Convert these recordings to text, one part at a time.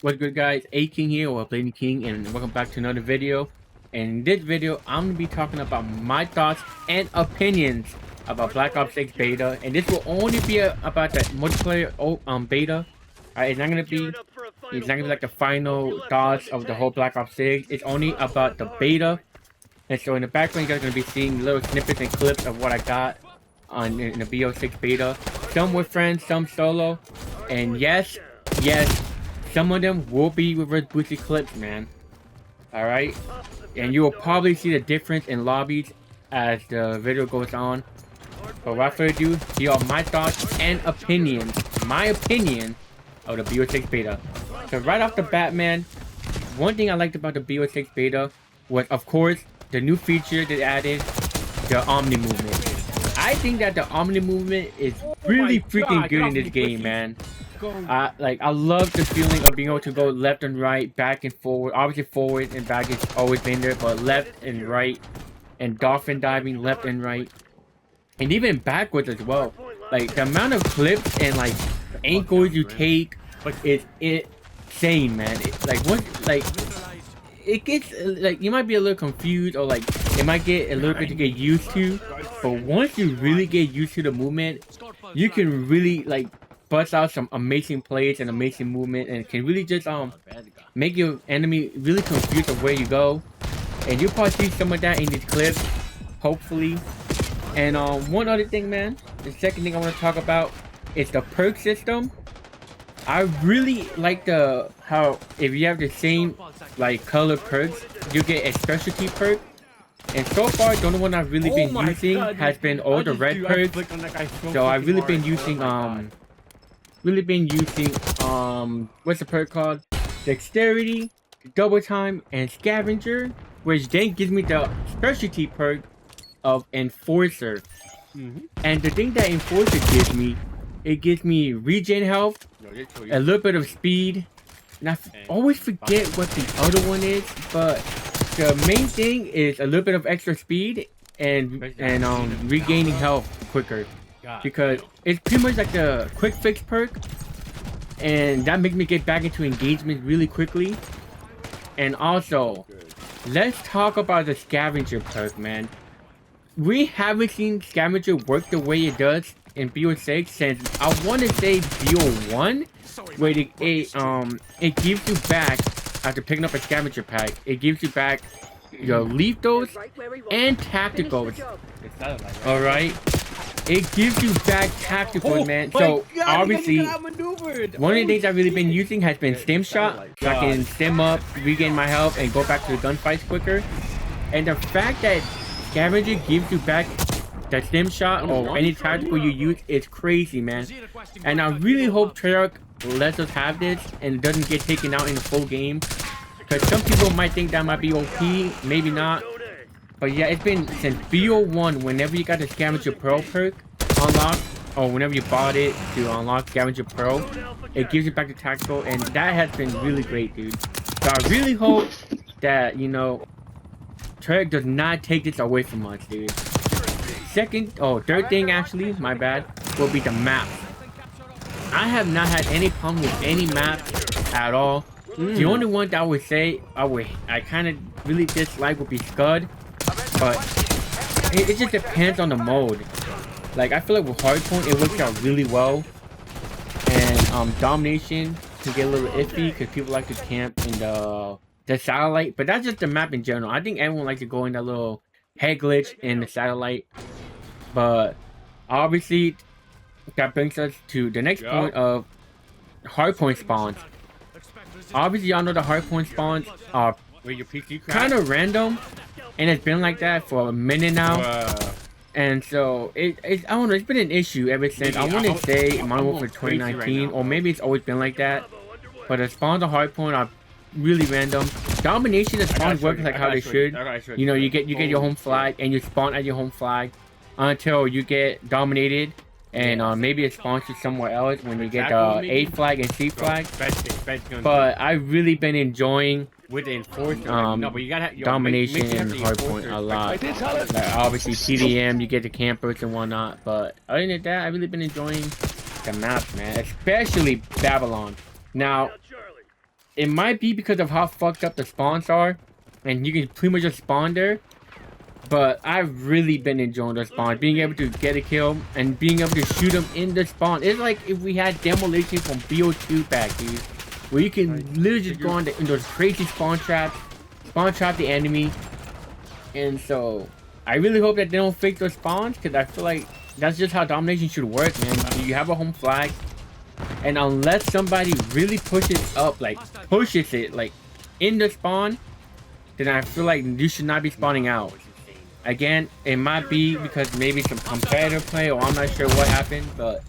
What's good, guys? A King here, or Blading King, and welcome back to another video. In this video, I'm gonna be talking about my thoughts and opinions about Black Ops 6 beta, and this will only be about the multiplayer beta. It's not gonna be like the final thoughts of the whole Black Ops 6. It's only about the beta, and so in the background, you guys are gonna be seeing little snippets and clips of what I got in the BO6 beta. Some with friends, some solo, and yes. Some of them will be reverse boosted clips, man. Alright? And you will probably see the difference in lobbies as the video goes on. But without further ado, here are my thoughts and opinions. My opinion of the BO6 beta. So right off the bat, man, one thing I liked about the BO6 beta was, of course, the new feature that added, the Omni movement. I think that the Omni movement is really freaking good in this game, man. I love the feeling of being able to go left and right, back and forward. Obviously forward and back has always been there, but left and right, and dolphin diving left and right, and even backwards as well. Like the amount of clips and like angles you take is insane, man. It gets like you might be a little confused, or like it might get a little bit to get used to, but once you really get used to the movement, you can really like bust out some amazing plays and amazing movement, and can really just make your enemy really confused of where you go. And you'll probably see some of that in these clips, hopefully. And one other thing, man, the second thing I want to talk about is the perk system. I really like how if you have the same like color perks, you get a specialty perk. And so far, the only one I've really been using has been all the red perks. So I've really been using what's the perk called? Dexterity, double time, and scavenger, which then gives me the specialty perk of enforcer. And the thing that enforcer gives me, it gives me regen health, a little bit of speed, and I always forget what the other one is, but the main thing is a little bit of extra speed and regaining health quicker, because it's pretty much like the quick fix perk, and that makes me get back into engagement really quickly. And also, let's talk about the scavenger perk, man. We haven't seen scavenger work the way it does in BO6 since I want to say BO1, where it gives you back, after picking up a scavenger pack, it gives you back your lethals and tacticals. Alright? It gives you back tacticals, man. So obviously, one of the things I've really been using has been stim shot, so I can stim up, regain my health, and go back to the gunfights quicker. And the fact that scavenger gives you back that stim shot or any tactical you use is crazy, man. And I really hope Treyarch lets us have this and it doesn't get taken out in the full game, because some people might think that might be OP, maybe not. But yeah, it's been since BO1, whenever you got the Scavenger Pro perk unlocked, or whenever you bought it to unlock Scavenger Pro, it gives you back the tactical, and that has been really great, dude. So I really hope that, you know, Treyarch does not take this away from us, dude. Third thing actually, my bad, will be the map. I have not had any problem with any map at all. The only one that I would say I kind of really dislike would be Scud. But it just depends on the mode. Like, I feel like with Hardpoint, it works out really well. And Domination can get a little iffy because people like to camp in the satellite. But that's just the map in general. I think everyone likes to go in that little head glitch in the satellite. But obviously, that brings us to the next point of Hardpoint spawns. Obviously, y'all know the Hardpoint spawns are kind of random. And it's been like that for a minute now. And so, I don't know, it's been an issue ever since, I want to say, Modern Warfare 2019, or maybe it's always been like that. But the spawns of Hardpoint are really random. Domination, the spawns work like how they should. You know, you get your home flag, and you spawn at your home flag until you get dominated. And maybe it spawns you somewhere else when you get the A flag and C flag. But I've really been enjoying with the enforcer, domination and hardpoint a lot. Like, obviously CDM, you get the campers and whatnot, but other than that, I've really been enjoying the maps, man, especially Babylon. Now, it might be because of how fucked up the spawns are, and you can pretty much just spawn there. But I've really been enjoying the spawn, being able to get a kill and being able to shoot them in the spawn. It's like if we had demolition from BO2 back, dude, where you can literally just go in those crazy spawn trap the enemy. And so I really hope that they don't fake those spawns, because I feel like that's just how domination should work, man. You have a home flag, and unless somebody really pushes it like in the spawn, then I feel like you should not be spawning out. Again, it might be because maybe some competitive play, or I'm not sure what happened, but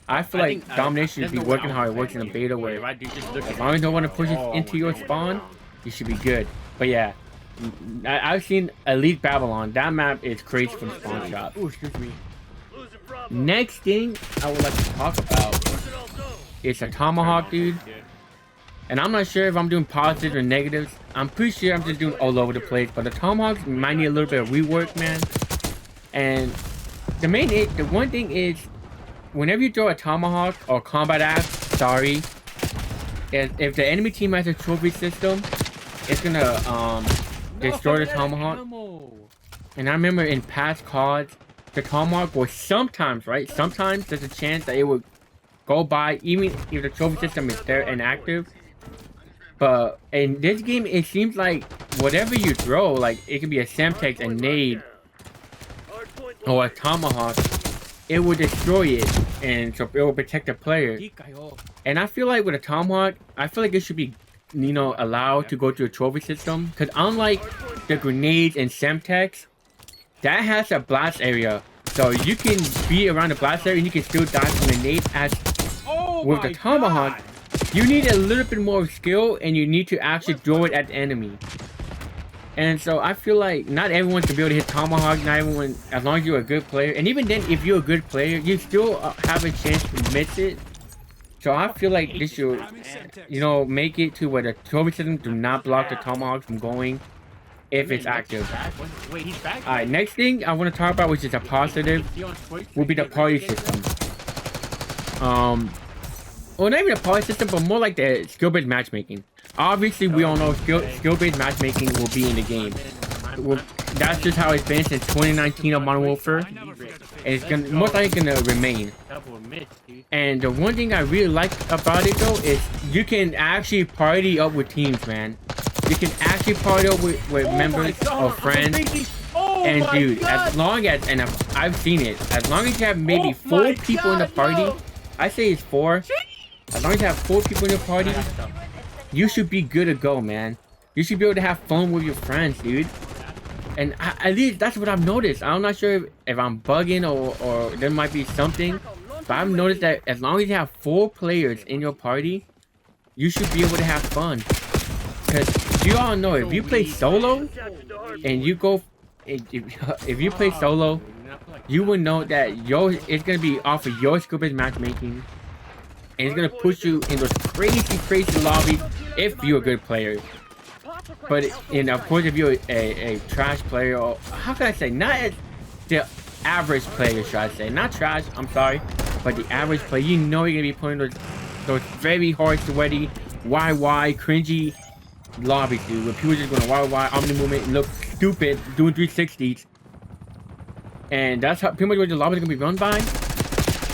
I feel like domination should be working how it works in a beta, where as long as no one pushes into your spawn, you should be good. But yeah, I've seen Elite Babylon. That map is crazy from spawn shop. Oh, excuse me. Next thing I would like to talk about is a tomahawk, dude. And I'm not sure if I'm doing positives or negatives. I'm pretty sure I'm just doing all over the place. But the tomahawks might need a little bit of rework, man. And the one thing is, whenever you throw a tomahawk or combat axe, sorry, if the enemy team has a trophy system, it's gonna destroy the tomahawk. And I remember in past CODs, the tomahawk was sometimes, right? Sometimes there's a chance that it would go by, even if the trophy system is there and active. But in this game, it seems like whatever you throw, like it could be a Semtex, a nade, or a tomahawk, it will destroy it, and so it will protect the player. And I feel like with a tomahawk, I feel like it should be, you know, allowed to go to a trophy system, because unlike the grenades and Semtex, that has a blast area, so you can be around the blast area and you can still die from the nade. As with the tomahawk, you need a little bit more skill, and you need to actually throw it at the enemy. And so I feel like not everyone can be able to hit tomahawk. Not everyone, as long as you're a good player. And even then, if you're a good player, you still have a chance to miss it. So I feel like this should, you know, make it to where the trophy system do not block the tomahawk from going if it's active. Wait, he's back? Alright, next thing I want to talk about, which is a positive, will be the party system. Well, not even a party system, but more like the skill-based matchmaking. Obviously, we all know skill-based matchmaking will be in the game. That's just how it's been since 2019 of Modern Warfare. And it's gonna most likely gonna remain. And the one thing I really like about it though is you can actually party up with teams, man. You can actually party up with members or friends. And dude, as long as, and I've seen it, as long as you have maybe 4 people in the party, I say it's 4. As long as you have 4 people in your party, you should be good to go, man. You should be able to have fun with your friends, dude. And at least that's what I've noticed. I'm not sure if I'm bugging or there might be something, but I've noticed that as long as you have 4 players in your party, you should be able to have fun. Because you all know, if you play solo and you go, if you play solo, you will know that it's gonna be off of your skill-based matchmaking. And it's gonna push you in those crazy lobbies if you're a good player. But of course, if you're a trash player, or how can I say, not as the average player, should I say, not trash, I'm sorry, but the average player, you know you're gonna be playing those very hard, sweaty, YY, cringy lobbies, dude, where people just going YY, omni movement, and look stupid, doing 360s. And that's how pretty much what the lobbies are gonna be run by.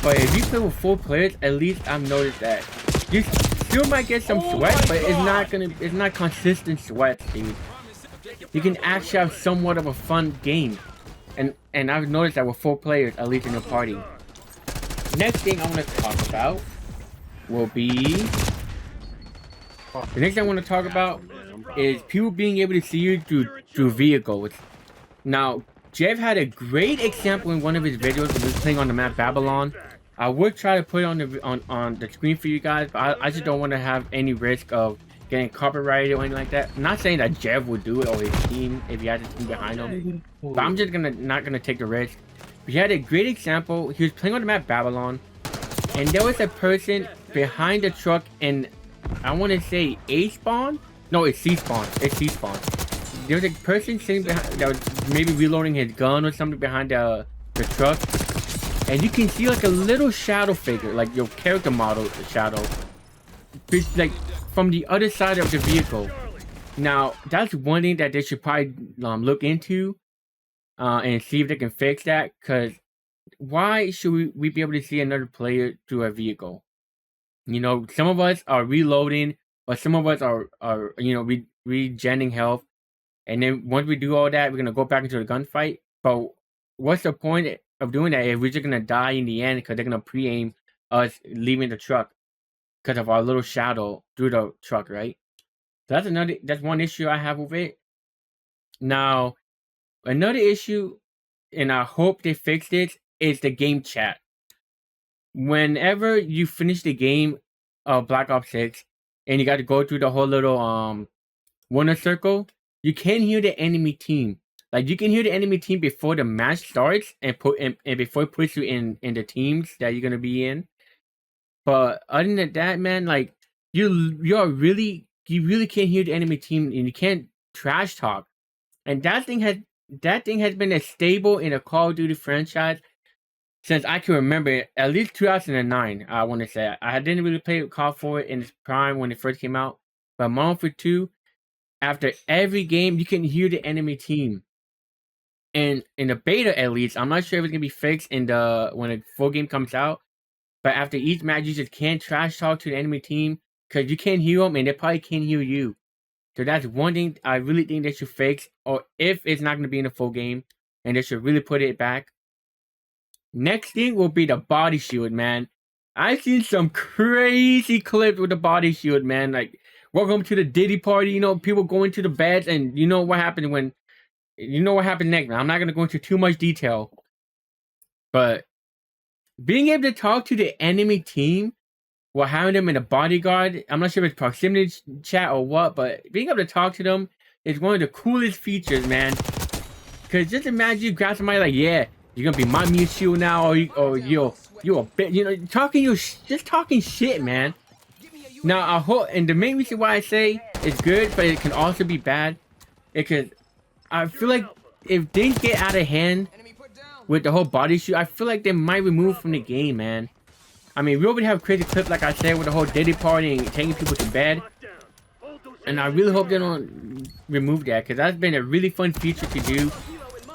But if you play with 4 players, at least I've noticed that you still might get some sweat, but it's not consistent sweat, dude. You can actually have somewhat of a fun game. And I've noticed that with 4 players, at least in your party. Next thing I want to talk about will be, the next thing I want to talk about is people being able to see you through vehicles. Now, Jeff had a great example in one of his videos when he was playing on the map Babylon. I would try to put it on the screen for you guys, but I just don't want to have any risk of getting copyrighted or anything like that. I'm not saying that Jeff would do it or his team if he has a team behind him, but I'm just not gonna take the risk. But he had a great example. He was playing on the map Babylon, and there was a person behind the truck in, I want to say A spawn. No, it's C spawn. It's C spawn. There was a person sitting behind that was maybe reloading his gun or something behind the truck. And you can see like a little shadow figure, like your character model shadow, like from the other side of the vehicle. Now, that's one thing that they should probably look into and see if they can fix that. Because why should we be able to see another player through a vehicle? You know, some of us are reloading, but some of us are regenning health. And then once we do all that, we're going to go back into the gunfight. But what's the point of doing that if we're just going to die in the end because they're going to pre-aim us leaving the truck because of our little shadow through the truck, right? So that's one issue I have with it. Now, another issue, and I hope they fix this, is the game chat. Whenever you finish the game of Black Ops 6 and you got to go through the whole little winner circle, you can hear the enemy team. Like, you can hear the enemy team before the match starts and before it puts you in the teams that you're gonna be in. But other than that, man, like you really can't hear the enemy team and you can't trash talk. And that thing has been as stable in a Call of Duty franchise since I can remember, at least 2009. I want to say I didn't really play Call for it in its prime when it first came out, but Modern Warfare 2, after every game, you can hear the enemy team. And in the beta, at least, I'm not sure if it's gonna be fixed in when the full game comes out. But after each match, you just can't trash talk to the enemy team because you can't hear them and they probably can't hear you. So that's one thing I really think they should fix, or if it's not going to be in the full game, and they should really put it back. Next thing will be the body shield, man. I've seen some crazy clips with the body shield, man. Like, welcome to the Diddy party. You know, people go into the beds, and you know what happened next, man. I'm not going to go into too much detail, but being able to talk to the enemy team while having them in a bodyguard, I'm not sure if it's proximity chat or what, but being able to talk to them is one of the coolest features, man. Because just imagine you grab somebody like, yeah, you're gonna be my Mewtwo now, or you're a bit, you know, just talking shit, man. Now, I hope, and the main reason why I say it's good, but it can also be bad, because I feel like if things get out of hand with the whole body shield, I feel like they might remove from the game, man. I mean, we already have crazy clips, like I said, with the whole Diddy party and taking people to bed. And I really hope they don't remove that, because that's been a really fun feature to do.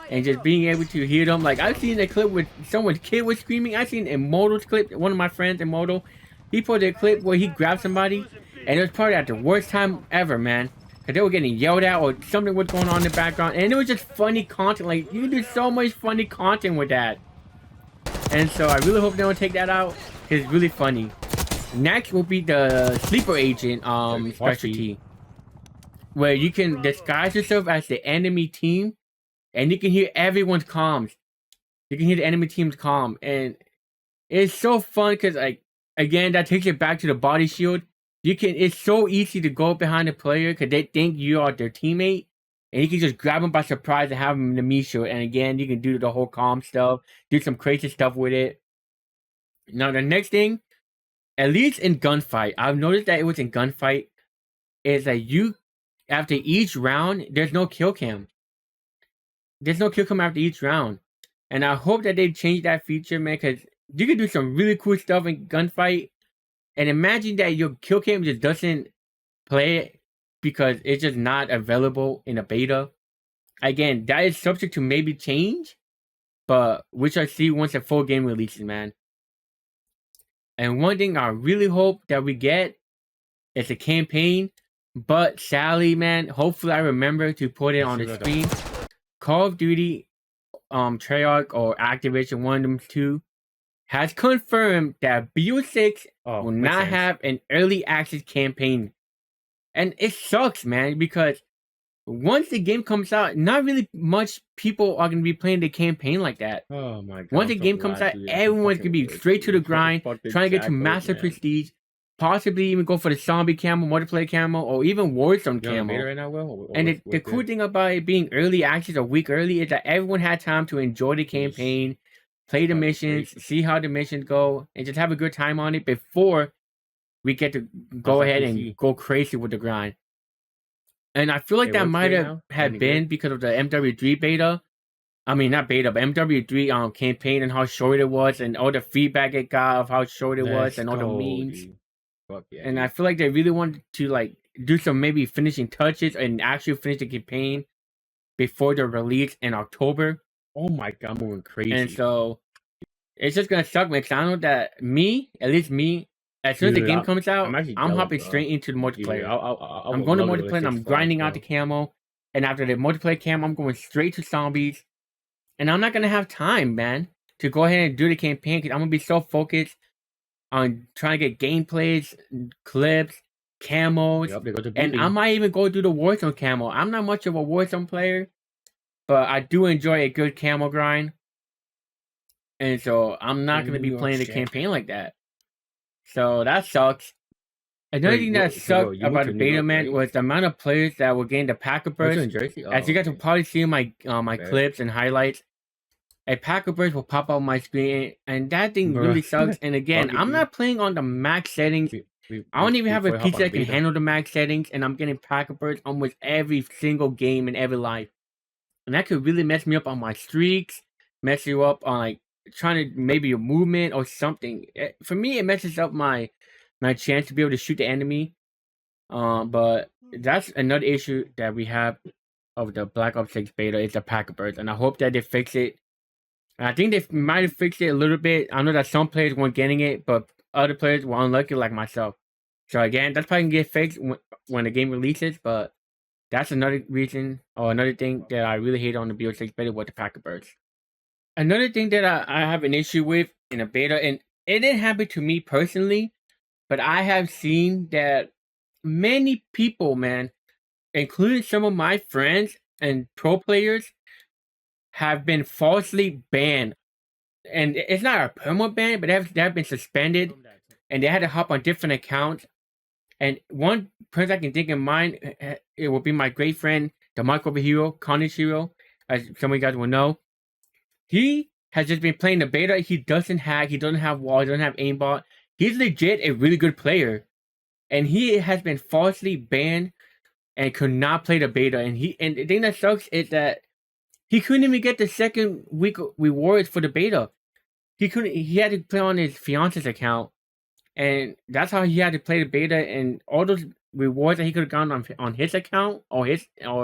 And just being able to hear them. Like, I've seen a clip with someone's kid was screaming. I've seen Immortal's clip. One of my friends, Immortal, he put a clip where he grabbed somebody. And it was probably at the worst time ever, man. Because they were getting yelled at or something was going on in the background. And it was just funny content. Like, you can do so much funny content with that. And so I really hope they don't take that out. It's really funny. Next will be the sleeper agent specialty, where you can disguise yourself as the enemy team, and you can hear everyone's comms. You can hear the enemy team's comm, and it's so fun because, like, again, that takes it back to the body shield. It's so easy to go behind the player because they think you are their teammate, and you can just grab them by surprise and have them in the me shield. And again, you can do the whole comm stuff, do some crazy stuff with it. Now, the next thing, at least in gunfight, I've noticed that it was in gunfight, is that after each round, there's no kill cam. There's no kill cam after each round. And I hope that they change that feature, man, because you can do some really cool stuff in gunfight. And imagine that your kill cam just doesn't play it because it's just not available in a beta. Again, that is subject to maybe change, but we shall see once the full game releases, man. And one thing I really hope that we get is a campaign. But sadly, man, hopefully I remember to put it on the screen. Call of Duty, Treyarch or Activision, one of them two, has confirmed that BO6 will not have an early access campaign. And it sucks, man, because once the game comes out, not really much people are going to be playing the campaign like that. Oh my god. Once the game comes out, everyone's going to be straight to the grind, trying to get to master prestige, possibly even go for the zombie camo, multiplayer camo, or even Warzone camo. Right now, Will? And the cool thing about it being early access a week early is that everyone had time to enjoy the campaign, play the missions, see how the missions go, and just have a good time on it before we get to go ahead and go crazy with the grind. And I feel like that might have been because of the MW3 beta. I mean, not beta, but MW3 campaign and how short it was, and all the feedback it got of how short it was, and all the memes. And I feel like they really want to like do some maybe finishing touches and actually finish the campaign before the release in October. Oh my god, I'm going crazy. And so it's just gonna suck, man. Cause I know that at least me, as soon as the game comes out, I'm hopping straight into the multiplayer. I'm going to multiplayer and I'm grinding out the camo. And after the multiplayer camo, I'm going straight to zombies. And I'm not gonna have time, man, to go ahead and do the campaign because I'm gonna be so focused on trying to get gameplays, clips, camos, and I might even go do the Warzone camo. I'm not much of a Warzone player, but I do enjoy a good camo grind. And so I'm not going to be playing the campaign like that. So that sucks. Another thing that sucked about the beta, man, was the amount of players that were getting the Packer burst. As you guys will probably see in my clips and highlights, a Packer burst will pop up my screen, and that thing really sucks. And again, I'm not playing on the max settings. I don't even have a PC that can handle the max settings, and I'm getting Packer burst almost every single game in every life. And that could really mess me up on my streaks, mess you up on like trying to maybe a movement or something. For me, it messes up my chance to be able to shoot the enemy. But that's another issue that we have of the Black Ops 6 beta is the Packer burst, and I hope that they fix it. And I think they might have fixed it a little bit. I know that some players weren't getting it, but other players were unlucky like myself. So again, that's probably gonna get fixed when the game releases, but that's another reason or another thing that I really hate on the BO6 beta with the Packer burst. Another thing that I have an issue with in a beta, and it didn't happen to me personally, but I have seen that many people, man, including some of my friends and pro players, have been falsely banned. And it's not a perma ban, but they have been suspended, and they had to hop on different accounts. And one person I can think in mind, it will be my great friend, the Michael Hero, Carnage Hero, as some of you guys will know. He has just been playing the beta. He doesn't have walls, he doesn't have aimbot. He's legit a really good player. And he has been falsely banned and could not play the beta. And the thing that sucks is that he couldn't even get the second week rewards for the beta. He had to play on his fiance's account. And that's how he had to play the beta, and all those rewards that he could have gotten on his account or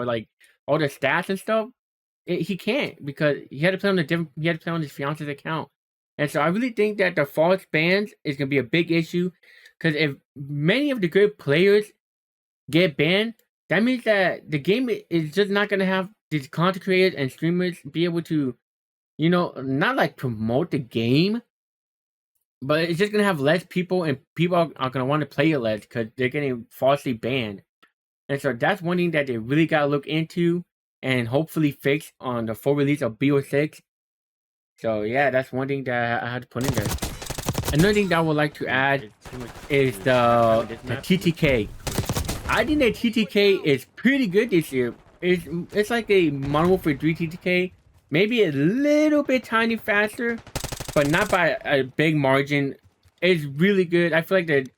like all the stats and stuff, he can't because he had to play on his fiance's account. And so I really think that the false bans is gonna be a big issue, because if many of the good players get banned, that means that the game is just not gonna have these content creators and streamers be able to, not like promote the game. But it's just gonna have less people, and people are gonna want to play it less because they're getting falsely banned. And so that's one thing that they really gotta look into and hopefully fix on the full release of BO6. So yeah, that's one thing that I had to put in there. Another thing that I would like to add is the TTK. I think that TTK is pretty good this year. It's like a Modern Warfare 3 TTK, maybe a little bit tiny faster, but not by a big margin. It's really good. I feel like that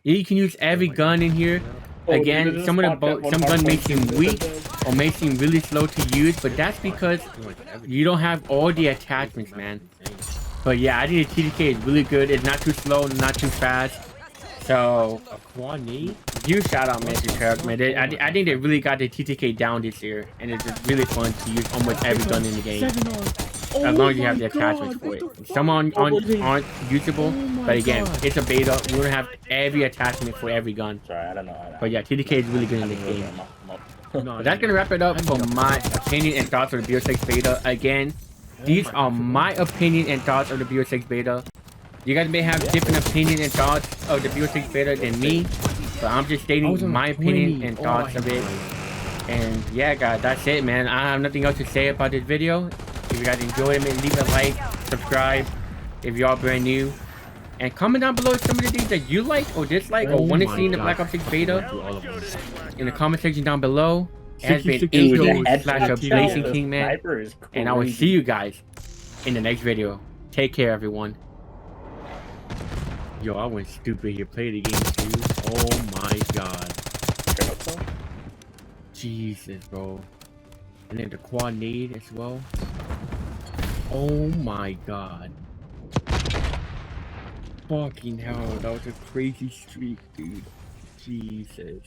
you can use every gun in here. Again, some gun may seem weak or may seem really slow to use, but that's because you don't have all the attachments, man. But yeah, I think the TTK is really good. It's not too slow, not too fast. So, you shout out, man, to Turk, man. I think they really got the TTK down this year, and it's just really fun to use almost every gun in the game. As long as you have the attachments for it. Some aren't usable, but again, it's a beta. You don't have every attachment for every gun. Sorry, I don't know. But yeah, TTK is really good in the game. But that's gonna wrap it up for my opinion and thoughts of the BO6 beta. Again, these are my opinion and thoughts of the BO6 beta. You guys may have different opinions and thoughts of the BO6 beta than me, but I'm just stating my opinion and thoughts of it. And yeah, guys, that's it, man. I have nothing else to say about this video. If you guys enjoyed it, leave a like, subscribe if you are brand new, and comment down below some of the things that you like or dislike or want to see in the Black Ops 6 beta in the comment section down below. It has been Blazing King, man, and I will see you guys in the next video. Take care, everyone. Yo, I went stupid here. Play the game too. Oh my god. Jesus, bro. And then the quad nade as well. Oh my god. Fucking hell, that was a crazy streak, dude. Jesus.